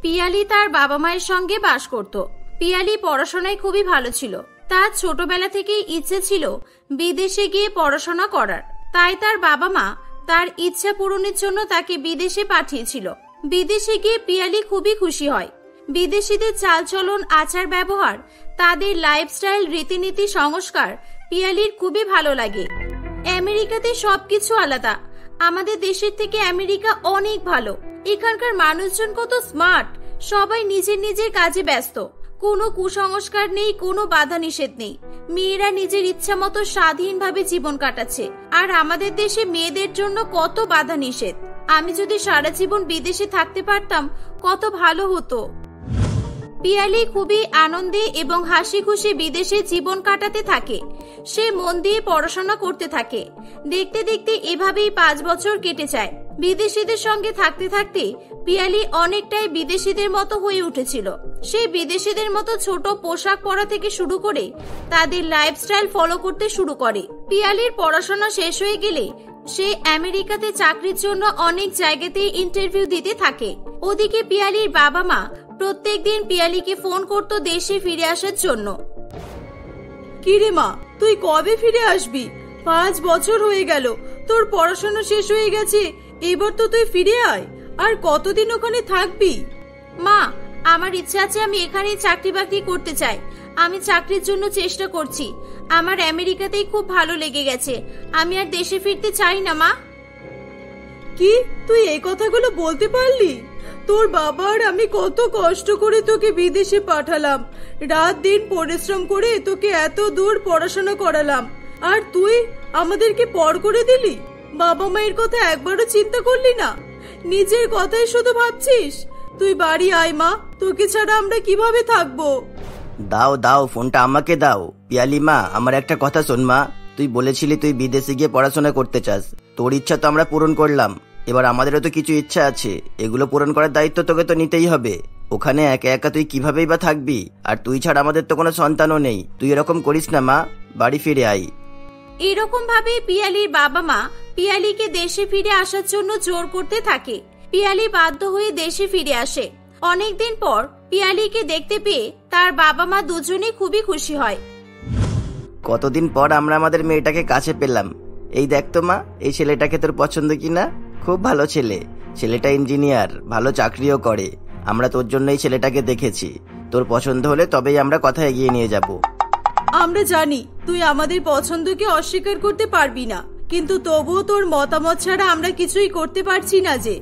পিয়ালি তার বাবা মায়ের সঙ্গে বাস করত। পিয়ালি পড়াশোনায় খুবই ভালো ছিল। তার ছোটবেলা থেকেই ইচ্ছে ছিল বিদেশে গিয়ে পড়াশোনা করার। তাই তার বাবা মা তার ইচ্ছা পূরণের জন্য তাকে বিদেশে পাঠিয়েছিল। বিদেশে গিয়ে পিয়ালি খুবই খুশি হয়। বিদেশিদের চালচলন, আচার ব্যবহার, তাদের লাইফস্টাইল, রীতিনীতি, সংস্কার পিয়ালির খুবই ভালো লাগে। আমেরিকাতে সবকিছু আলাদা। আমাদের দেশের থেকে আমেরিকা অনেক ভালো। এখানকার মানুষজন কত স্মার্ট, সবাই নিজের নিজের কাজে ব্যস্ত। কোনো কুসংস্কার নেই, কোনো বাধা নিষেধ নেই। মেয়েরা নিজের ইচ্ছা মতো স্বাধীনভাবে জীবন কাটাচ্ছে। আর আমাদের দেশে মেয়েদের জন্য কত বাধা নিষেধ। আমি যদি সারা জীবন বিদেশে থাকতে পারতাম কত ভালো হতো। পিয়ালি খুবই আনন্দে এবং হাসি খুশি বিদেশে জীবন কাটাতে থাকে। সে মন দিয়ে পড়াশোনা করতে থাকে। দেখতে দেখতে এভাবেই 5 বছর কেটে যায়। বিদেশিদের সঙ্গে থাকতে থাকতে পিয়ালি অনেকটাই বিদেশিদের মতো হয়ে উঠেছিল। সে বিদেশিদের মতো ছোট পোশাক পরা থেকে শুরু করে তাদের লাইফস্টাইল ফলো করতে শুরু করে। পিয়ালির পড়াশোনা শেষ হয়ে গেলে সে আমেরিকাতে চাকরির জন্য অনেক জায়গাতে ইন্টারভিউ দিতে থাকে। ওদিকে পিয়ালির বাবা মা প্রত্যেকদিন পিয়ালিকে ফোন করতো দেশে ফিরে আসার জন্য। কি রে মা, তুই কবে ফিরে আসবি? 5 বছর হয়ে গেল, তোর পড়াশোনা শেষ হয়ে গেছে, এবার তো তুই ফিরে আয়। আর কতদিন ওখানে থাকবি? মা, আমার ইচ্ছা আছে আমি এখানেই চাকরি বাকরি করতে চাই। আমি চাকরির জন্য চেষ্টা করছি। আমার আমেরিকাতেই খুব ভালো লেগে গেছে। আমি আর দেশে ফিরতে চাই না মা। কি, তুই এই কথাগুলো বলতে পারলি? তোর বাবা আর আমি কত কষ্ট করে তোকে বিদেশে পাঠালাম, রাত দিন পরিশ্রম করে তোকে এত দূর পড়াশোনা করালাম, আর তুই আমাদেরকে পর করে দিলি? বাবা মায়ের কথা একবারও চিন্তা করলি না? নিজের কথাই শুধু ভাবছিস। তুই বাড়ি আয় মা, তোকে ছাড়া আমরা কিভাবে থাকবো? দাও দাও, ফোনটা আমাকে দাও। পিয়ালি মা, আমার একটা কথা শোন মা। তুই বলেছিলি তুই বিদেশে গিয়ে পড়াশোনা করতে চাস। তোর ইচ্ছা তো আমরা পূরণ করলাম, এবার আমাদেরও তো কিছু ইচ্ছা আছে। এগুলো পূরণ করার দায়িত্ব তোকে তো নিতেই হবে। ওখানে একা একা তুই কিভাবেই বা থাকবি? আর তুই ছাড়া আমাদের তো কোনো সন্তানও নেই। তুই এরকম করিস না মা, বাড়ি ফিরে আয়। এরকম ভাবে পিয়ালির বাবা মা পিয়ালিকে দেশে ফিরে আসার জন্য জোর করতে থাকে। পিয়ালি বাধ্য হয়ে দেশে ফিরে আসে। অনেকদিন পর পিয়ালিকে দেখতে পেয়ে তার বাবা মা দুজনেই খুবই খুশি হয়। কতদিন পর আমরা আমাদের মেয়েটাকে কাছে পেলাম। এই দেখ তো মা, এই ছেলেটাকে তোর পছন্দ কিনা? খুব ভালো ছেলে। ছেলেটা ইঞ্জিনিয়ার, ভালো চাকরিও করে। আমরা তোর জন্য এই ছেলেটাকে দেখেছি। তোর পছন্দ হলে তবেই আমরা কথা এগিয়ে নিয়ে যাব। আমরা জানি তুই আমাদের পছন্দকে অস্বীকার করতে পারবি না, কিন্তু তবুও তোর মতামত ছাড়া আমরা কিছুই করতে পারছি না যে।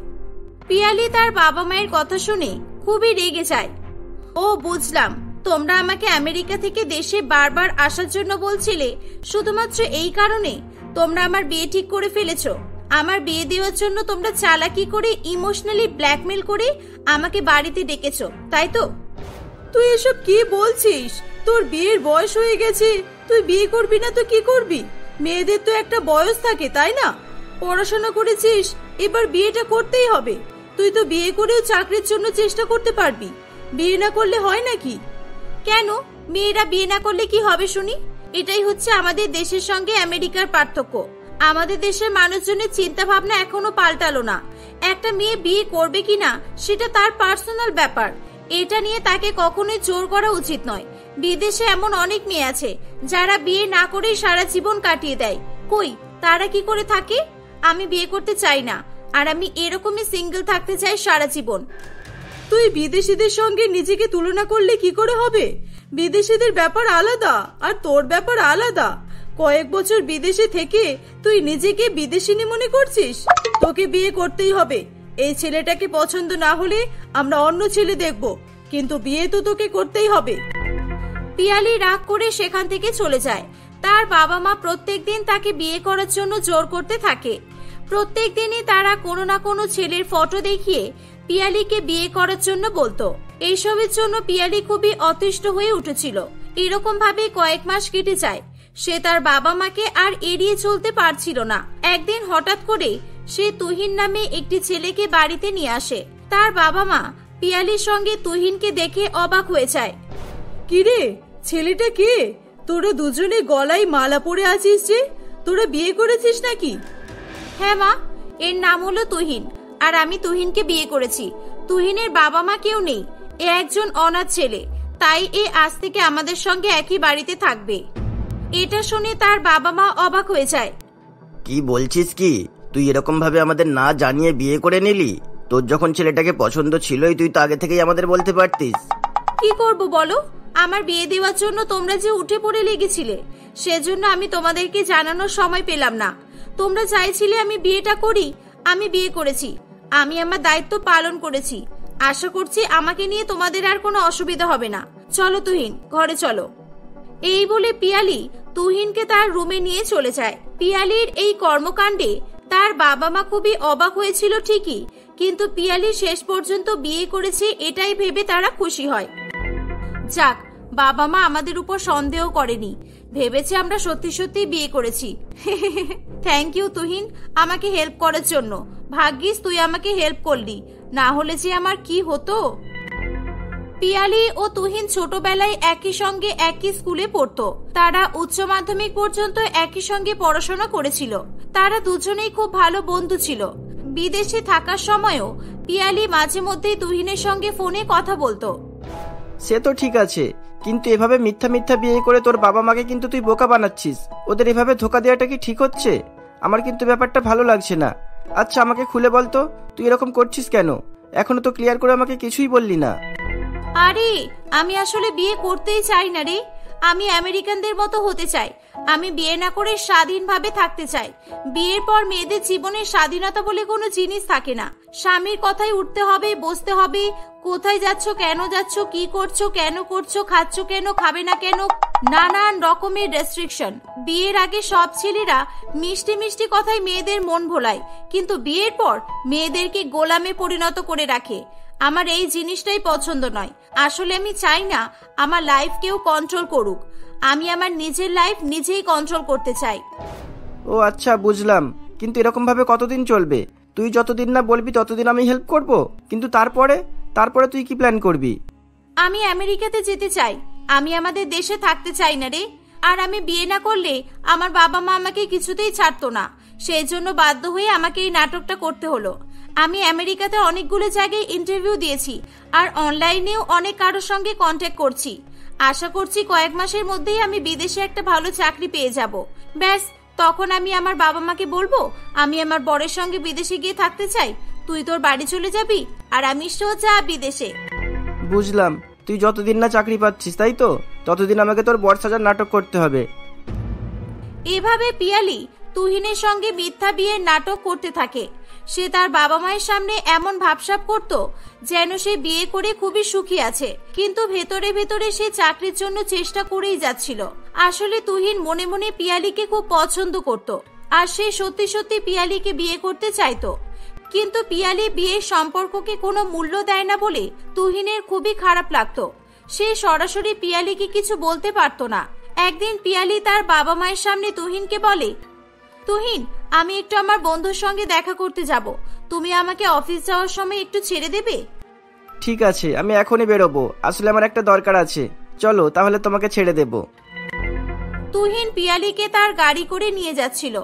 পিয়ালি তার বাবা মায়ের কথা শুনে খুবই রেগে যায়। ও বুঝলাম, তোমরা আমাকে আমেরিকা থেকে দেশে বারবার আসার জন্য বলছিলে শুধুমাত্র এই কারণে তোমরা আমার বিয়ে ঠিক করে ফেলেছো। আমার বিয়ে দেওয়ার জন্য তোমরা চালাকি করে, ইমোশনালি ব্ল্যাকমেল করে আমাকে বাড়িতে ডেকেছো, তাই তো? তুই এসব কি বলছিস? তোর বিয়ের বয়স হয়ে গেছে, তুই বিয়ে করবি না তো কি করবি? মেয়েদের তো একটা বয়স থাকে, তাই না? পড়াশোনা করেছিস, এবার বিয়েটা করতেই হবে। তুই তো বিয়ে করেও চাকরির জন্য চেষ্টা করতে পারবি। বিয়ে না করলে হয় নাকি? কেন মেয়েরা বিয়ে না করলে কি হবে শুনি? এটাই হচ্ছে আমাদের দেশের সঙ্গে আমেরিকার পার্থক্য। আমাদের দেশের মানুষজনের চিন্তা ভাবনা এখনো পাল্টালো না। একটা মেয়ে বিয়ে করবে কিনা সেটা তার পার্সোনাল ব্যাপার। এটা নিয়ে তাকে কখনোই জোর করা উচিত নয়। বিদেশে এমন অনেক মেয়ে আছে যারা বিয়ে না করেই সারা জীবন কাটিয়ে দেয়। কই, তারা কি করে থাকে? আমি বিয়ে করতে চাই না, আর আমি এরকমই সিঙ্গেল থাকতে চাই সারা জীবন। তুই বিদেশিদের সঙ্গে নিজেকে তুলনা করলে কি করে হবে? বিদেশিদের ব্যাপার আলাদা আর তোর ব্যাপার আলাদা। কয়েক বছর বিদেশে থেকে তুই নিজেকে বিদেশিনী মনে করছিস? তোকে বিয়ে করতেই হবে। এই ছেলেটাকে পছন্দ না হলে আমরা অন্য ছেলে দেখব, কিন্তু বিয়ে তো তোকে করতেই হবে। পিয়ালি রাগ করে সেখান থেকে চলে যায়। তার বাবা মা প্রত্যেকদিন তাকে বিয়ে করার জন্য জোর করতে থাকে। প্রত্যেক দিনই তারা কোনো না কোনো ছেলের ফটো দেখিয়ে পিয়ালিকে বিয়ে করার জন্য বলতো। এইসবের জন্য পিয়ালি খুবই অতিষ্ঠ হয়ে উঠেছিল। এরকম ভাবে কয়েক মাস কেটে যায়। সে তার বাবা মাকে আর এড়িয়ে চলতে পারছিল না। একদিন হঠাৎ করে সে তুহিন নামে একটি ছেলেকে বাড়িতে নিয়ে আসে। তার বাবা মা পিয়ালির সঙ্গে তুহিনকে দেখে অবাক হয়ে যায়। কিরে, ছেলেটা কে? তোরা দুজনে গলায় মালা পরে আছিস যে, তোরা বিয়ে করেছিস নাকি? হ্যাঁ মা, এর নাম হলো তুহিন। আর আমি তুহিনকে বিয়ে করেছি। তুহিনের বাবা মা কেউ নেই, এ একজন অনাথ ছেলে, তাই এ আজ থেকে আমাদের সঙ্গে একই বাড়িতে থাকবে। এটা শুনে তার বাবা মা অবাক হয়ে যায়। কি বলছিস কি? তুই এরকম ভাবে আমাদের না জানিয়ে বিয়ে করে নিলি? তোর যখন ছেলেটাকে পছন্দ ছিলই তুই তো আগে থেকেই আমাদের বলতে পারতিস। কি করব বলো, আমার বিয়ে দেওয়ার জন্য তোমরা যে উঠে পড়ে লেগেছিলে, সেজন্য আমি তোমাদেরকে জানানোর সময় পেলাম না। তোমরা চাইছিলে আমি বিয়েটা করি, আমি বিয়ে করেছি, আমি আমার দায়িত্ব পালন করেছি। আশা করছি আমাকে নিয়ে তোমাদের আর কোনো অসুবিধা হবে না। চলো তুহিন, ঘরে চলো। এই বলে পিয়ালি তুহিনকে তার রুমে নিয়ে চলে যায়। পিয়ালির এই কর্মকাণ্ডে তার বাবা মা খুবই অবাক হয়েছিল ঠিকই, কিন্তু পিয়ালি শেষ পর্যন্ত বিয়ে করেছে এটাই ভেবে তারা খুশি হয়। যাক, বাবা মা আমাদের উপর সন্দেহ করেনি, ভেবেছে আমরা সত্যি সত্যি বিয়ে করেছি। থ্যাংক ইউ তুহিন, আমাকে হেল্প করার জন্য। ভাগ্যিস তুই আমাকে হেল্প করলি, না হলে যে আমার কি হতো। পিয়ালি ও তুহিন ছোটবেলায় একই সঙ্গে একই স্কুলে পড়তো। তারা উচ্চ মাধ্যমিক পর্যন্ত একই সঙ্গে পড়াশোনা করেছিল। তারা দুজনেই খুব ভালো বন্ধু ছিল। বিদেশে থাকার সময়ও পিয়ালি মাঝে মধ্যেই তুহিনের সঙ্গে ফোনে কথা বলতো। সে তো ঠিক আছে, কিন্তু এভাবে মিথ্যা মিথ্যা বিয়ে করে তোর বাবা মাকে কিন্তু তুই বোকা বানাচ্ছিস। ওদের এভাবে ধোকা দেওয়াটা কি ঠিক হচ্ছে? আমার কিন্তু ব্যাপারটা ভালো লাগছে না। আচ্ছা আমাকে খুলে বলতো, তুই এরকম করছিস কেন? এখনো তো ক্লিয়ার করে আমাকে কিছুই বললি না। আরে আমি আসলে বিয়ে করতেই চাই না রে, আমি আমেরিকানদের মতো হতে চাই। আমি বিয়ে না করে স্বাধীনভাবে থাকতে চাই। বিয়ের পর মেয়েদের জীবনে স্বাধীনতা বলে কোনো জিনিস থাকে না। স্বামীর কথায় উঠতে হবে, বসতে হবে, কোথায় যাচ্ছ, কেন যাচ্ছ, কি করছো, কেন করছো, খাচ্ছ কেন, খাবে না কেন, নানান রকমের রেস্ট্রিকশন। বিয়ের আগে সব ছেলেরা মিষ্টি মিষ্টি কথায় মেয়েদের মন ভোলায়, কিন্তু বিয়ের পর মেয়েদেরকে গোলামে পরিণত করে রাখে। আমার এই জিনিসটাই পছন্দ নয়। আসলে আমি চাই না আমার লাইফ কেউ কন্ট্রোল করুক, আমি আমার নিজের লাইফ নিজেই কন্ট্রোল করতে চাই। ও আচ্ছা বুঝলাম, কিন্তু এরকম ভাবে কতদিন চলবে? তুই যতদিন না বলবি ততদিন আমি হেল্প করব, কিন্তু তারপরে তুই কি প্ল্যান করবি? আমি আমেরিকাতে যেতে চাই, আমি আমাদের দেশে থাকতে চাই না রে। আর আমি বিয়ে না করলে আমার বাবা মা আমাকে কিছুতেই ছাড়তো না, সেই জন্য বাধ্য হয়ে আমাকে এই নাটকটা করতে হলো। আমি আমেরিকাতে অনেকগুলো জায়গায় ইন্টারভিউ দিয়েছি, আর অনলাইনেও অনেক কারোর সঙ্গে কন্ট্যাক্ট করছি। আশা করছি কয়েক মাসের মধ্যেই আমি বিদেশে একটা ভালো চাকরি পেয়ে যাব। ব্যাস, তখন আমি আমার বাবা মাকে বলবো আমি আমার বরের সঙ্গে বিদেশে গিয়ে থাকতে চাই। তুই তোর বাড়ি চলে যাবি আর আমি সোজা বিদেশে। বুঝলাম, তুই যতদিন না চাকরি পাচ্ছিস তাই তো, ততদিন আমাকে তোর বর সাজার নাটক করতে হবে। এভাবে পিয়ালি তুহিনের সঙ্গে মিথ্যা বিয়ের নাটক করতে থাকে। সে তার বাবা মায়ের সামনে এমন ভাবসাব করত যেন সে বিয়ে করে খুবই সুখী আছে, কিন্তু ভেতরে ভেতরে সে চাকরির জন্য চেষ্টা করেই যাচ্ছিল। আসলে তুহিন মনে মনে পিয়ালিকে খুব পছন্দ করত, আর সে সত্যি সত্যি পিয়ালিকে বিয়ে করতে চাইতো। কিন্তু পিয়ালি বিয়ের সম্পর্ককে কোনো মূল্য দেয় না বলে তুহিনের খুবই খারাপ লাগতো। সে সরাসরি পিয়ালিকে কিছু বলতে পারতো না। একদিন পিয়ালি তার বাবা মায়ের সামনে তুহিনকে বলে, তুহিন, আমি একটু আমার বন্ধুর সঙ্গে দেখা করতে যাব, তুমি আমাকে অফিস যাওয়ার সময় একটু ছেড়ে দেবে? ঠিক আছে, আমি এখনই বেরোবো, আসলে আমার একটা দরকার আছে। চলো তাহলে, তোমাকে ছেড়ে দেব। তুহিন পিয়ালিকে তার গাড়ি করে নিয়ে যাচ্ছিল।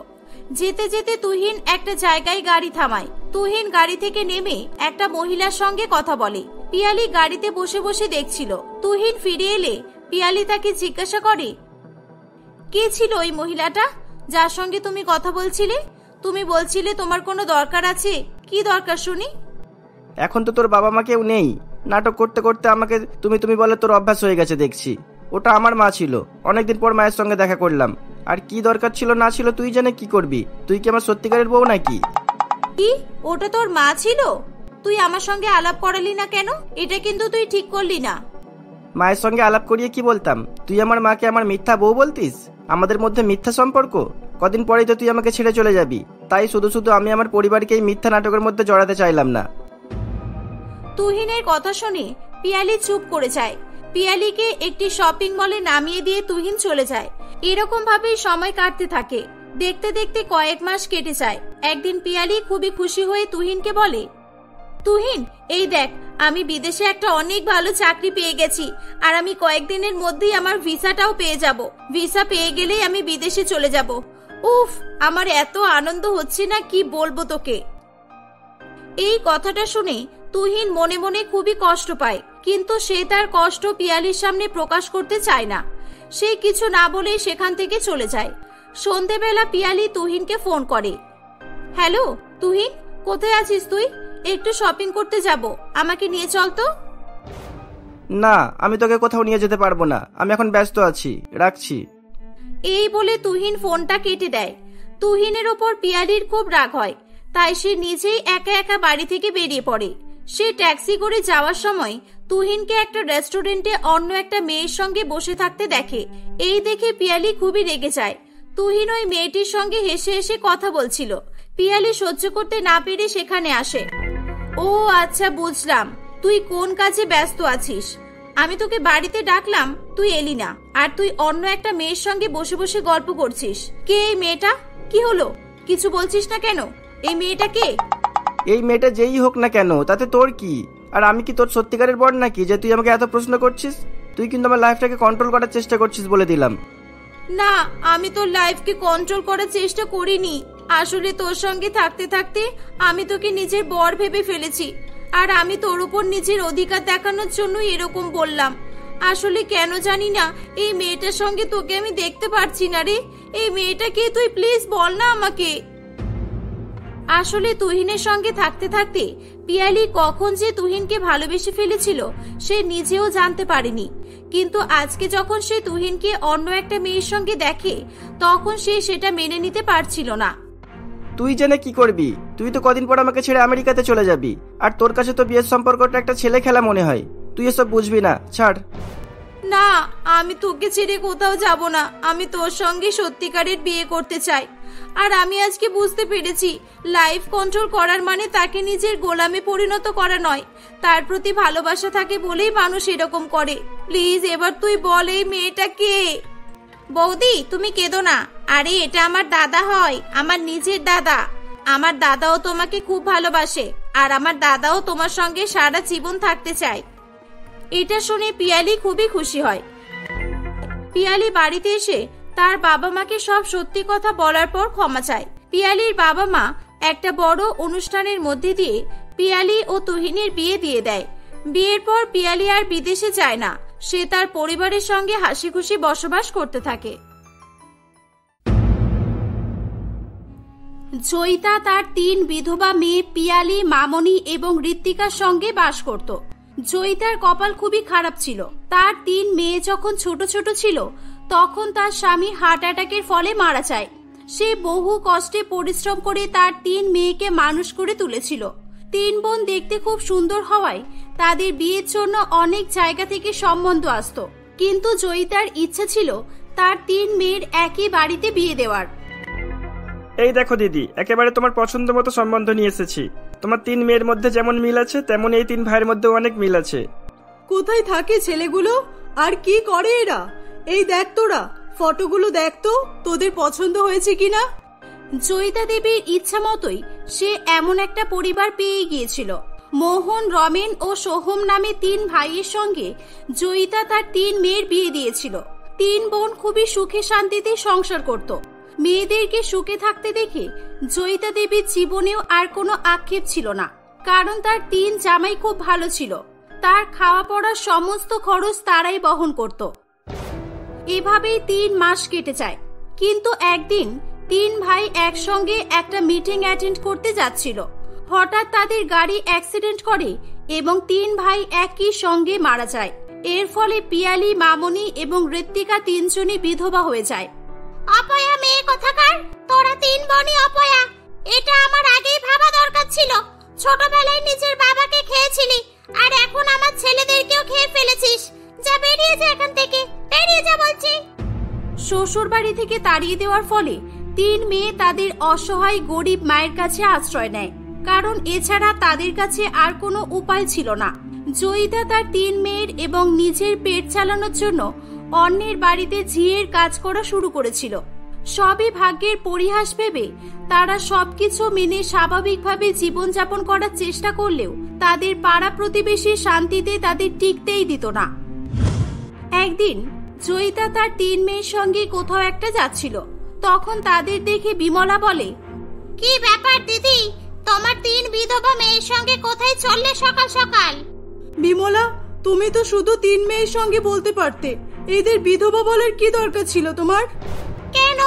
যেতে যেতে তুহিন একটা জায়গায় গাড়ি থামায়। তুহিন গাড়ি থেকে নেমে একটা মহিলার সঙ্গে কথা বলে। পিয়ালি গাড়িতে বসে বসে দেখছিল। তুহিন ফিরে এলে পিয়ালি তাকে জিজ্ঞাসা করে, কে ছিল ওই মহিলাটা যার সঙ্গে তুমি কথা বলছিলে? তুমি বলছিলে তোমার কোনো দরকার আছে, কি দরকার শুনি? এখন তো তোর বাবা মা কেউ নেই, নাটক করতে করতে আমাকে তুমি বলে তোর অভ্যাস হয়ে গেছে দেখছি। ওটা আমার মা ছিল, অনেকদিন পর মায়ের সঙ্গে দেখা করলাম। আর কি দরকার ছিল না ছিল তুই জানে কি করবি? তুই কি আমার সত্যিকারের বউ নাকি? কি, ওটা তোর মা ছিল? তুই আমার সঙ্গে আলাপ করালি না কেন? এটা কিন্তু তুই ঠিক করলি না। মায়ের সঙ্গে আলাপ করিয়ে কি বলতাম? তুই আমার মাকে আমার মিথ্যা বউ বলতিস? আমাদের মধ্যে মিথ্যা সম্পর্ক। কদিন পরেই তো তুই আমাকে ছেড়ে চলে যাবি, তাই শুধু শুধু আমি আমার পরিবারকে এই মিথ্যা নাটকের মধ্যে জড়াতে চাইলাম না। তুহিনের কথা শুনে পিয়ালি চুপ করে যায়। পিয়ালিকে একটি শপিং মলে নামিয়ে দিয়ে তুহিন চলে যায়। এরকম ভাবেই সময় কাটতে থাকে। দেখতে দেখতে কয়েক মাস কেটে যায়। একদিন পিয়ালি খুবই খুশি হয়ে তুহিনকে বলে, তুহিন, এই দেখ, আমি বিদেশে একটা অনেক ভালো চাকরি পেয়ে গেছি, আর আমি কয়েকদিনের মধ্যেই আমার ভিসাটাও পেয়ে যাব। ভিসা পেয়ে গেলেই আমি বিদেশে চলে যাব। উফ, আমার এত আনন্দ হচ্ছে না, কি বলবো তোকে। এই কথাটা শুনে তুহিন মনে মনে খুবই কষ্ট পায়, কিন্তু সে তার কষ্ট পিয়ালির সামনে প্রকাশ করতে চায় না। সে কিছু না বলেই সেখান থেকে চলে যায়। সন্ধেবেলা পিয়ালি তুহিনকে ফোন করে। হ্যালো তুহিন, কোথায় আছিস তুই? একটু শপিং করতে যাব, আমাকে নিয়ে চল তো। না, আমি তোকে কোথাও নিয়ে যেতে পারবো না, আমি এখন ব্যস্ত আছি, রাখছি। এই বলে তুহিন ফোনটা কেটে দেয়। তুহিনের ওপর পিয়ালির খুব রাগ হয়, তাই সে নিজেই একা একা বাড়ি থেকে বেরিয়ে পড়ে। সে ট্যাক্সি করে যাওয়ার সময় তুহিনকে একটা রেস্টুরেন্টে অন্য একটা মেয়ের সঙ্গে বসে থাকতে দেখে। এই দেখে পিয়ালি খুবই রেগে যায়। তুহিন ওই মেয়েটির সঙ্গে হেসে হেসে কথা বলছিল। পিয়ালি সহ্য করতে না পেরে সেখানে আসে। ও আচ্ছা, বুঝলাম তুই কোন কাজে ব্যস্ত আছিস। আমি তোকে বাড়িতে ডাকলাম, তুই এলি না, আর তুই অন্য একটা মেয়ের সঙ্গে বসে বসে গল্প করছিস। কে এই মেয়েটা? কি হলো, কিছু বলছিস না কেন? এই মেয়েটা কে? এই মেয়েটা যেই হোক না কেন, তাতে তোর কি? আর আমি কি তোর সত্যিকারের বর নাকি যে তুই আমাকে এত প্রশ্ন করছিস? তুই কিন্তু আমার লাইফটাকে কন্ট্রোল করার চেষ্টা করছিস বলে দিলাম। না, আমি তোর লাইফকে কন্ট্রোল করার চেষ্টা করিনি। আসলে তোর সঙ্গে থাকতে থাকতে আমি তোকে নিজের বর ভেবে ফেলেছি, আর আমি তোর উপর নিজের অধিকার দেখানোর জন্য এরকম বললাম। আসলে কেন জানি না এই মেয়েটার সঙ্গে তোকে আমি দেখতে পারছি না রে। এই মেয়েটা কে তুই প্লিজ বল না আমাকে। আসলে তুহিনের সঙ্গে থাকতে থাকতে পিয়ালি কখন যে তুহিনকে ভালোবেসে ফেলেছিল সে নিজেও জানতে পারেনি। কিন্তু আজকে যখন সে তুহিনকে অন্য একটা মেয়ের সঙ্গে দেখে তখন সে সেটা মেনে নিতে পারছিল না। তুই জেনে কি করবি? তুই তো কদিন পর আমাকে ছেড়ে আমেরিকাতে চলে যাবি, আর তোর কাছে তো বিয়ের সম্পর্কটা একটা ছেলে খেলা মনে হয়। তুই এসব বুঝবি না, ছাড়। না, আমি তোকে ছেড়ে কোথাও যাব না। আমি তোর সঙ্গে সত্যিকারের বিয়ে করতে চাই। আর আমি আজকে বুঝতে পেরেছি লাইফ কন্ট্রোল করার মানে তাকে নিজের গোলামে পরিণত করা নয়। তার প্রতি ভালোবাসা থাকে বলেই মানুষ এরকম করে। প্লিজ এবার তুই বল এই মেয়েটা কে? বৌদি তুমি কেঁদো না। আরে এটা আমার দাদা হয়, আমার নিজের দাদা। আমার দাদাও তোমাকে খুব ভালোবাসে, আর আমার দাদাও তোমার সঙ্গে সারা জীবন থাকতে চায়। এটা শুনে পিয়ালি খুবই খুশি হয়। পিয়ালি বাড়িতে এসে তার বাবা মাকে সব সত্যি কথা বলার পর ক্ষমা চায়। পিয়ালির বাবা মা একটা বড় অনুষ্ঠানের মধ্যে দিয়ে পিয়ালি ও তুহিনের বিয়ে দিয়ে দেয়। বিয়ের পর পিয়ালি আর বিদেশে যায় না, সে তার পরিবারের সঙ্গে হাসি খুশি বসবাস করতে থাকে। জয়িতা তার 3 বিধবা মেয়ে পিয়ালি, মামনি এবং ঋত্বিকার সঙ্গে বাস করত। জয়িতার কপাল খুবই খারাপ ছিল। তার 3 মেয়ে যখন ছোট ছোট ছিল তখন তার স্বামী হার্ট অ্যাটাকের ফলে মারা যায়। সে বহু কষ্টে পরিশ্রম করে তার 3 মেয়েকে মানুষ করে তুলেছিল। 3 বোন দেখতে খুব সুন্দর হওয়ায় তাদের বিয়ের জন্য অনেক জায়গা থেকে সম্বন্ধ আসতো, কিন্তু জয়িতার ইচ্ছা ছিল তার 3 মেয়ের একই বাড়িতে বিয়ে দেওয়ার। এই দেখো দিদি, একেবারে তোমার পছন্দ মতো সম্বন্ধ নিয়ে এসেছি। তোমার 3 মেয়ের মধ্যে যেমন মিল আছে তেমন এই 3 ভাইয়ের মধ্যে অনেক মিল আছে। কোথায় থাকে ছেলেগুলো আর কি করে এরা? এই দেখ তোরা ফটোগুলো দেখ তো, তোদের পছন্দ হয়েছে কিনা। জয়িতা দেবীর ইচ্ছা মতোই সে এমন একটা পরিবার পেয়ে গিয়েছিল। মোহন, রমেন ও সোহম নামে 3 ভাইয়ের সঙ্গে জয়িতা তার 3 মেয়ের বিয়ে দিয়েছিল। 3 বোন খুবই সুখে শান্তিতে সংসার করত। মেয়েদেরকে সুখে থাকতে দেখে জয়িতা দেবীর জীবনেও আর কোনো আক্ষেপ ছিল না, কারণ তার 3 জামাই খুব ভালো ছিল। তার খাওয়া পড়ার সমস্ত খরচ তারাই বহন করত। এভাবেই 3 মাস কেটে যায়। কিন্তু একদিন 3 ভাই একসঙ্গে একটা মিটিং অ্যাটেন্ড করতে যাচ্ছিল। হঠাৎ তাদের গাড়ি অ্যাক্সিডেন্ট করে এবং 3 ভাই একই সঙ্গে মারা যায়। এর ফলে পিয়ালি, মামনি এবং ঋত্বিকা 3 জনই বিধবা হয়ে যায়। অপয়া মেয়ে কোথাকার, তোরা 3 বোনই অপয়া। এটা আমার আগেই ভাবা দরকার ছিল। ছোটবেলায় নিজের বাবাকে খেয়েছিলি, আর এখন আমার ছেলেদেরকেও খেয়ে ফেলেছিস। যা, বেরিয়ে যা এখান থেকে, বেরিয়ে যা বলছি। শ্বশুর বাড়ি থেকে তাড়িয়ে দেওয়ার ফলে 3 মেয়ে তাদের অসহায় গরিব মায়ের কাছে আশ্রয় নেয়, কারণ এছাড়া তাদের কাছে আর কোনো উপায় ছিল না। জয়িতা তার 3 মেয়ের এবং নিজের পেট চালানোর জন্য অন্যের বাড়িতে ঝিয়ের কাজ করা শুরু করেছিল। সবই ভাগ্যের পরিহাস ভেবে তারা সবকিছু মেনে স্বাভাবিকভাবে জীবনযাপন করার চেষ্টা করলেও তাদের পাড়া প্রতিবেশী শান্তিতে তাদের টিকতেই দিত না। একদিন জয়িতা তার 3 মেয়ের সঙ্গে কোথাও একটা যাচ্ছিল। তখন তাদের দেখে বিমলা বলে, কি ব্যাপার দিদি, তোমার 3 বিধবা মেয়ের সঙ্গে কোথায় চললে সকাল সকাল? বিমলা, তুমি তো শুধু 3 মেয়ের সঙ্গে বলতে পারতে, এদের বিধবা বলার কি দরকার ছিল তোমার? কেন,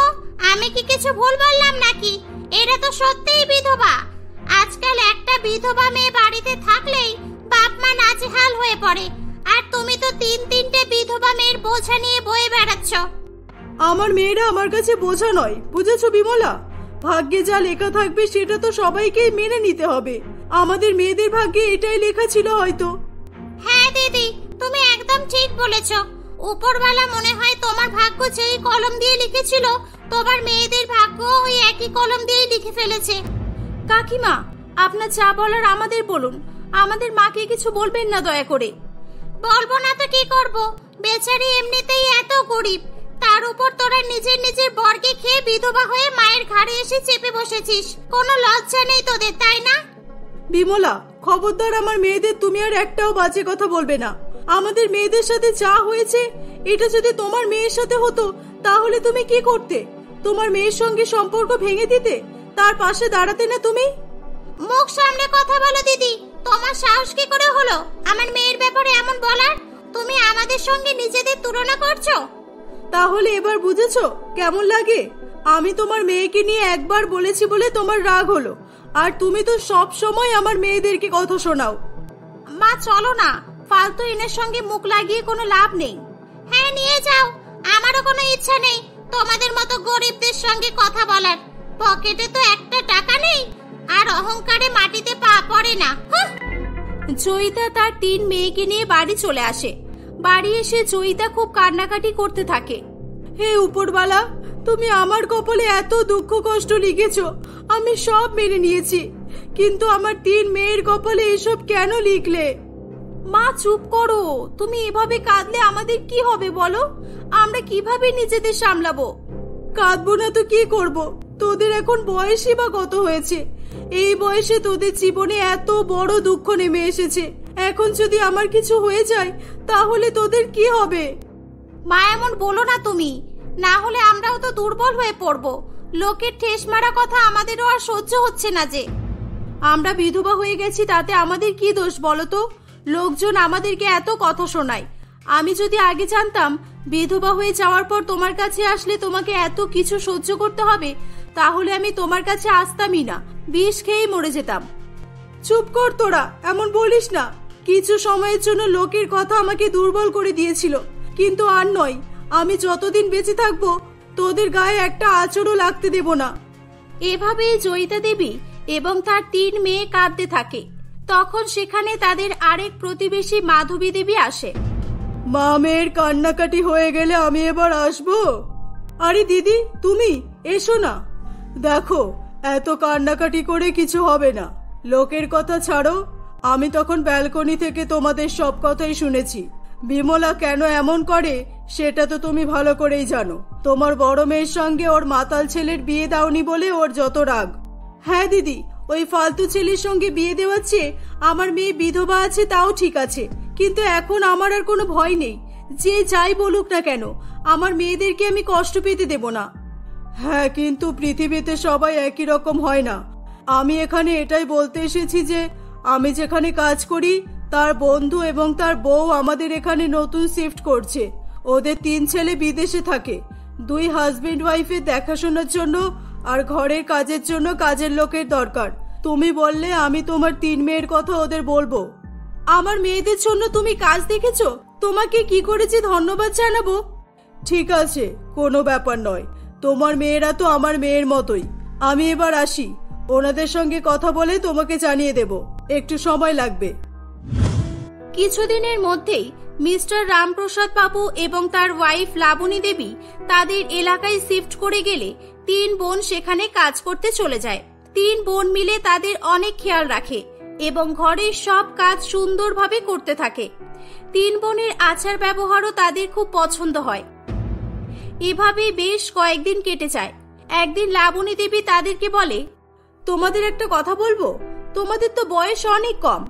আমি কি কিছু ভুল বললাম নাকি? এরা তো সত্যিই বিধবা। আজকাল একটা বিধবা মেয়ে বাড়িতে থাকলেই বাপ মা নাজেহাল হয়ে পড়ে, আর তুমি তো 3-3টে বিধবা মেয়ের বোঝা নিয়ে বয়ে বেড়াচ্ছ। আমার মেয়েরা আমার কাছে বোঝা নয়, বুঝেছো বিমলা? ভাগ্যে যা লেখা থাকবে সেটা তো সবাইকেই মেনে নিতে হবে। আমাদের মেয়েদের ভাগ্যে এটাই লেখা ছিল হয়তো। হ্যাঁ দিদি, তুমি একদম ঠিক বলেছ। উপরওয়ালা মনে হয় তোমার ভাগ্য যেই কলম দিয়ে লিখেছিল, তোমার মেয়েদের ভাগ্য ওই একই কলম দিয়ে লিখে ফেলেছে। কাকিমা, আপনার যা বলার আমাদের বলুন, আমাদের মাকে কিছু বলবেন না দয়া করে। বলবো না তো কি করব, বেচারি এমনিতেই এত গরিব, তার উপর তোরা নিজের নিজের বরকে খেয়ে বিধবা হয়ে মায়ের ঘাড়ে এসে চেপে বসেছিস। কোনো লজ্জা নেই তোদের, তাই না? বিমলা, খবরদার আমার মেয়েদের তুমি আর একটাও বাজে কথা বলবে না। আমাদের মেয়েদের সাথে যা হয়েছে, এটা যদি তোমার মেয়ের সাথে হতো তাহলে তুমি কি করতে? তোমার মেয়ের সঙ্গে সম্পর্ক ভেঙে দিতে, তার পাশে দাঁড়াতে না তুমি? মুখ সামনে কথা বলো দিদি, তোমার সাহস কি করে হলো আমার মেয়ের ব্যাপারে এমন বলার? তুমি আমাদের সঙ্গে নিজেদের তুলনা করছো। তাহলে এবার বুঝেছো কেমন লাগে? আমি তোমার মেয়েকে নিয়ে একবার বলেছি বলে তোমার রাগ হলো, আর তুমি তো সব সময় আমার মেয়েদেরকে কথা শোনাও। মা চলো না, ফালতু এনের সঙ্গে মুখ লাগিয়ে কোনো লাভ নেই। হ্যাঁ নিয়ে যাও, আমারও কোনো ইচ্ছা নেই তোমাদের মতো গরিবদের সঙ্গে কথা বলার। পকেটে তো একটা টাকা নেই, আর অহংকারে মাটিতে পা পড়ে না। জয়িতা তার 3 মেয়েকে নিয়ে বাড়ি চলে আসে। বাড়ি এসে জয়িতা খুব কান্নাকাটি করতে থাকে। হে উপরওয়ালা, তুমি আমার কপালে এত দুঃখ কষ্ট লিখেছো, আমি সব মেনে নিয়েছি, কিন্তু আমার 3 মেয়ের কপালে এসব কেন লিখলে? মা চুপ করো, তুমি এভাবে কাঁদলে আমাদের কি হবে বলো? আমরা কিভাবে নিজেদের সামলাবো? কাঁদবো না তো কি করব? তোদের এখন বয়সই বা কত হয়েছে? এই বয়সে তোদের জীবনে এত বড় দুঃখ নেমে এসেছে, এখন যদি আমার কিছু হয়ে যায় তাহলে তোদের কি হবে? মা এমন বলো না তুমি, না হলে আমরাও তো দুর্বল হয়ে পড়বো। লোকের ঠেস মারা কথা আমাদেরও আর সহ্য হচ্ছে না যে। আমরা বিধবা হয়ে গেছি তাতে আমাদের কি দোষ বলো তো? লোকজন আমাদেরকে এত কথা শোনায়। আমি যদি আগে জানতাম বিধবা হয়ে যাওয়ার পর তোমার কাছে আসলে তোমাকে এত কিছু সহ্য করতে হবে, তাহলে আমি তোমার কাছে আসতামই না, বিষ খেয়েই মরে যেতাম। চুপ কর তোরা, এমন বলিস না। কিছু সময়ের জন্য লোকের কথা আমাকে দুর্বল করে দিয়েছিল, কিন্তু আর নয়। আমি যতদিন বেঁচে থাকবো তোদের গায়ে একটা আঁচড়ও লাগতে দেব না। এভাবেই জয়িতা দেবী এবং তার 3 মেয়ে কাঁদতে থাকে। তখন সেখানে তাদের আরেক প্রতিবেশী মাধবী দেবী আসে। মা মেয়ের কান্নাকাটি হয়ে গেলে আমি এবার আসবো। আরে দিদি, তুমি এসো না। দেখো, এত কান্নাকাটি করে কিছু হবে না, লোকের কথা ছাড়ো। আমি তখন ব্যালকনি থেকে তোমাদের সব কথাই শুনেছি। বিমলা কেন এমন করে সেটা তো তুমি ভালো করেই জানো। তোমার বড় মেয়ের সঙ্গে ওর মাতাল ছেলের বিয়ে দাওনি বলে ওর যত রাগ। হ্যাঁ দিদি, ওই ফালতু ছেলের সঙ্গে বিয়ে দেওয়ার চেয়ে আমার মেয়ে বিধবা আছে তাও ঠিক আছে, কিন্তু এখন আমার আর কোনো ভয় নেই। যে যাই বলুক না কেন, আমার মেয়েদেরকে আমি কষ্ট পেতে দেব না। হ্যাঁ, কিন্তু পৃথিবীতে সবাই একই রকম হয় না। আমি এখানে এটাই বলতে এসেছি যে আমি যেখানে কাজ করি তার বন্ধু এবং তার বউ আমাদের এখানে নতুন শিফট করছে। ওদের 3 ছেলে বিদেশে থাকে। 2 হাজবেন্ড ওয়াইফের দেখাশোনার জন্য আর ঘরের কাজের জন্য কাজের লোকের দরকার। তুমি বললে আমি তোমার 3 মেয়ের কথা ওদের বলবো। আমার মেয়েদের জন্য তুমি কাজ দেখেছো, তোমাকে কি করেছি ধন্যবাদ জানাবো? ঠিক আছে, কোনো ব্যাপার নয়। তোমার মেয়েরা তো আমার মেয়ের মতোই। আমি এবার আসি, ওনাদের সঙ্গে কথা বলে তোমাকে জানিয়ে দেব। একটু সময় লাগবে। কিছুদিনের মধ্যেই মিস্টার রামপ্রসাদ বাবু এবং তার ওয়াইফ লাবণী দেবী তাদের এলাকায় শিফট করে গেলে 3 বোন সেখানে কাজ করতে চলে যায়। 3 বোন মিলে তাদের অনেক খেয়াল রাখে এবং ঘরের সব কাজ সুন্দরভাবে করতে থাকে। 3 বোনের আচার ব্যবহারও তাদের খুব পছন্দ হয়। এভাবেই বেশ কয়েকদিন কেটে যায়। একদিন লাবণী দেবী তাদেরকে বলে, তোমাদের একটা কথা বলবো। তোমাদের তো বয়স অনেক কম।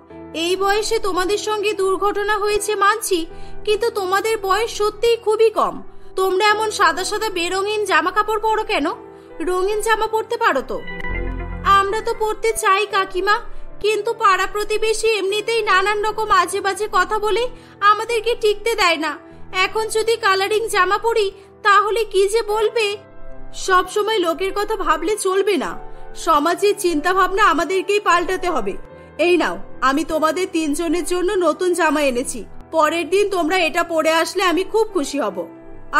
এই বয়সে তোমাদের সঙ্গে দুর্ঘটনা হয়েছে মানছি, কিন্তু তোমাদের বয়স সত্যিই খুবই কম। তোমরা এমন সাদা সাদা বেরঙিন জামা কাপড় পরো কেন? রঙিন জামা পরতে পারো তো। আমরা তো পড়তে চাই কাকিমা, কিন্তু পাড়া প্রতিবেশী এমনিতেই নানান রকম আজে বাজে কথা বলে আমাদেরকে টিকতে দেয় না। এখন যদি কালারিং জামা পরি তাহলে কি যে বলবে। সব সময় লোকের কথা ভাবলে চলবে না, সমাজের চিন্তা ভাবনা আমাদেরকেই পাল্টাতে হবে। এই নাও, আমি তোমাদের 3 জনের জন্য নতুন জামা এনেছি। পরের দিন তোমরা এটা পরে আসলে আমি খুব খুশি হব।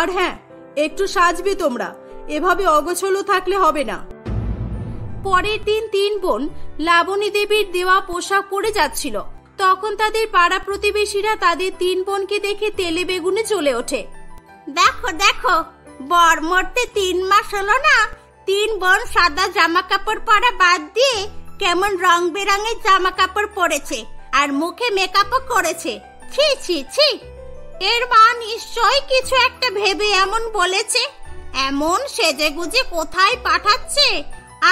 আর হ্যাঁ, একটু সাজবে তোমরা, এভাবে অগোছালো থাকলে হবে না। পরের দিন 3 বোন লাবণী দেবীর দেওয়া পোশাক পরে যাচ্ছিল। তখন তাদের পাড়া প্রতিবেশীরা তাদের 3 বোনকে দেখে তেলে বেগুনে জ্বলে ওঠে। দেখো দেখো, বর মরতে 3 মাস হলো না, 3 বোন সাদা জামা কাপড় পরা বাদ দিয়ে কেমন রং বেরঙের জামা কাপড় পরেছে আর মুখে মেকআপও করেছে। ছি ছি ছি, এর মা নিশ্চয়ই কিছু একটা ভেবে এমন বলেছে। এমন সেজেগুজে কোথায় পাঠাচ্ছে?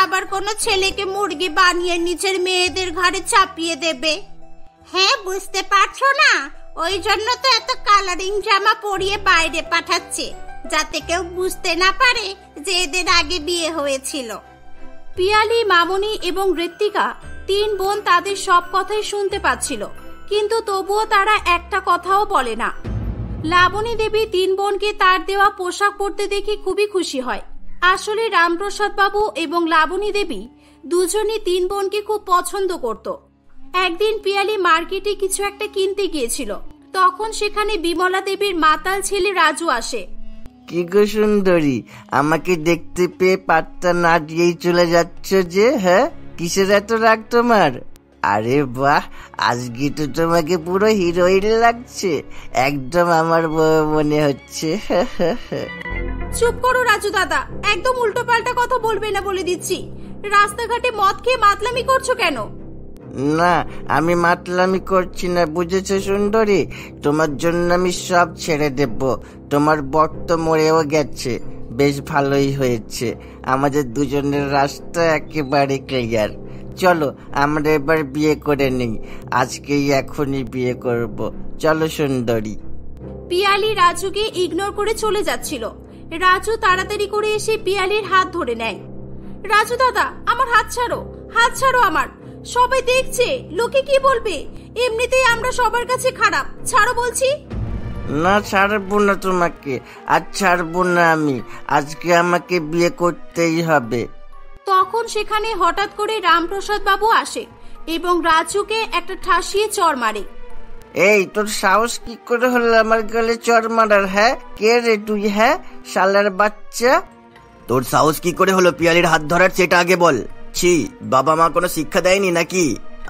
আবার কোনো ছেলেকে মুরগি বানিয়ে নিজের মেয়েদের ঘাড়ে চাপিয়ে দেবে। হ্যাঁ, বুঝতে পারছো না? ওই জন্য তো এত কালারিং জামা পরিয়ে বাইরে পাঠাচ্ছে, যাতে কেউ বুঝতে না পারে যে এদের আগে বিয়ে হয়েছিল। পিয়ালি, মামনি এবং ঋত্বিকা 3 বোন তাদের সব কথাই শুনতে পাচ্ছিল, কিন্তু তবুও তারা একটা কথাও বলে না। লাবণী দেবী 3 বোনকে তার দেওয়া পোশাক পরতে দেখে খুবই খুশি হয়। আসলে রামপ্রসাদ বাবু এবং লাবণী দেবী দুজনই 3 বোনকে খুব পছন্দ করত। একদিন পিয়ালি মার্কেটে কিছু একটা কিনতে গিয়েছিল। তখন সেখানে বিমলা দেবীর মাতাল ছেলে রাজু আসে। কি গো সুন্দরী, আমাকে দেখতে পেয়ে পাত্তা না দিয়েই চলে যাচ্ছ যে? হ্যাঁ, কিসের এত রাগ তোমার? আরে বাহ, আজকে তো তোমাকে পুরো হিরোইন লাগছে, একদম আমার বউ মনে হচ্ছে। চুপ করো রাজু দাদা, একদম উল্টো পাল্টা কথা বলবে না বলে দিচ্ছি। রাস্তাঘাটে মদ খেয়ে মাতলামি করছো কেন? না, আমি মাতলামি করছি না, বুঝেছো সুন্দরী? তোমার জন্য আমি সব ছেড়ে দেব। তোমার বর তো মরেও গেছে, বেশ ভালোই হয়েছে। আমাদের দুজনের রাস্তা একেবারে ক্লিয়ার। চলো আমরা এবার বিয়ে করে নিই, আজকেই এখনই বিয়ে করব। চলো সুন্দরী। পিয়ালি রাজুকে ইগনোর করে চলে যাচ্ছিল। রাজু তাড়াতাড়ি করে এসে পিয়ালির হাত ধরে নেয়। রাজু দাদা, আমার হাত ছাড়ো, হাত ছাড়ো আমার। সবাই দেখছে, লোকে কি বলবে? এমনিতেই আমরা সবার কাছে খারাপ, ছাড়ো বলছি। না, ছাড়বো না তোমাকে, আর ছাড়বো না আমি। আজকে আমাকে বিয়ে করতেই হবে। তখন সেখানে হঠাৎ করে রামপ্রসাদ বাবু আসে এবং রাজুকে একটা ঠাসিয়ে চড় মারে। এই, তোর সাহস কি করে হলো আমার গালে চড় মারার? হ্যাঁ, কে রে তুই? হ্যাঁ, শালার বাচ্চা। তোর সাহস কি করে হলো পিয়ালির হাত ধরার, সেটা আগে বল। ছি, বাবা মা কোনো শিক্ষা দেয়নি নাকি?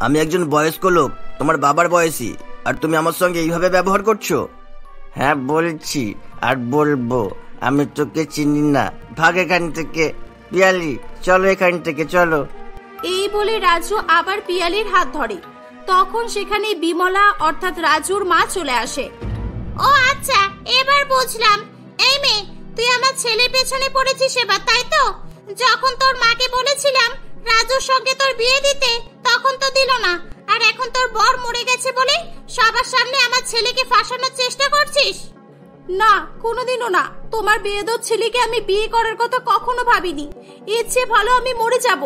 আমি একজন বয়স্ক লোক, তোমার বাবার বয়সী, আর তুমি আমার সঙ্গে এইভাবে ব্যবহার করছো? হ্যাঁ বলছি, আর বলবো। আমি তোকে চিনি না, ভাগ এখান থেকে। পিয়ালি, চলো এখান থেকে, চলো। এই বলে রাজু আবার পিয়ালির হাত ধরে। তখন সেখানে বিমলা অর্থাৎ রাজুর মা চলে আসে। ও আচ্ছা, এবার বুঝলাম। এই মেয়ে, তুই আমার ছেলের পেছনে পড়েছিস এবার, তাই তো? যখন তোর মাকে বলেছিলাম রাজুর সঙ্গে তোর বিয়ে দিতে, তখন তো দিল না, আর এখন তোর বর মরে গেছে বলে সবার সামনে আমার ছেলেকে ফাঁসানোর চেষ্টা করছিস। না, কোনোদিনও না। তোমার বেয়াদব ছেলেকে আমি বিয়ে করার কথা কখনো ভাবিনি। এর চেয়ে ভালো আমি মরে যাব।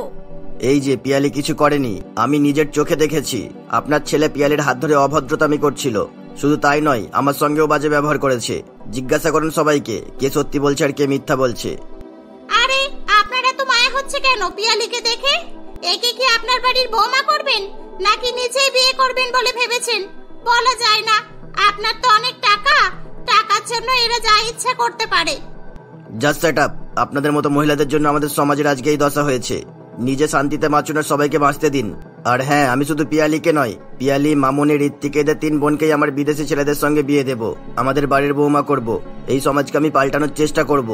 এই যে, পিয়ালি কিছু করেনি, আমি নিজের চোখে দেখেছি। আপনার ছেলে পিয়ালির হাত ধরে অভদ্রতামি করছিল। শুধু তাই নয়, আমার সঙ্গেও বাজে ব্যবহার করেছে। জিজ্ঞাসা করুন সবাইকে, কে সত্যি বলছে আর কে মিথ্যা বলছে। আরে, আপনার এত মায়া হচ্ছে কেন পিয়ালিকে দেখে? একে কি আপনার বাড়ির বৌমা করবেন, নাকি নিজেই বিয়ে করবেন বলে ভেবেছেন? বলা যায় না। আপনার তো অনেক টাকা, টাকার জন্য এরা যা ইচ্ছা করতে পারে। Just set up. আপনাদের মতো মহিলাদের জন্য আমাদের সমাজের আজকে এই দশা হয়েছে। নিজে শান্তিতে বাঁচুন আর সবাইকে বাঁচতে দিন। আর হ্যাঁ, আমি শুধু পিয়ালিকে নয়, পিয়ালি, মামনি, ঋত্বিকা, এদের 3 বোনকেই আমার বিদেশি ছেলেদের সঙ্গে বিয়ে দেব। আমাদের বাড়ির বৌমা করব। এই সমাজকে আমি পাল্টানোর চেষ্টা করব।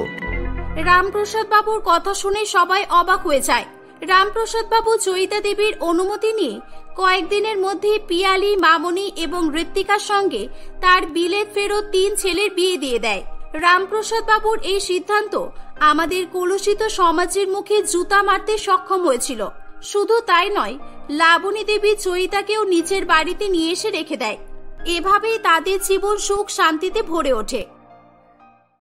রামপ্রসাদ বাবুর কথা শুনে সবাই অবাক হয়ে যায়। রামপ্রসাদ বাবু জয়িতা দেবীর অনুমতি নিয়ে কয়েকদিনের মধ্যে পিয়ালি, মামনি এবং ঋত্বিকার সঙ্গে তার বিলেত ফেরত 3 ছেলের বিয়ে দিয়ে দেয়। রামপ্রসাদ বাবুর এই সিদ্ধান্ত আমাদের কলুষিত সমাজের মুখে জুতা মারতে সক্ষম হয়েছিল। শুধু তাই নয়, লাবণী দেবী জয়িতাকেও নিজের বাড়িতে নিয়ে এসে রেখে দেয়। এভাবেই তাদের জীবন সুখ শান্তিতে ভরে ওঠে।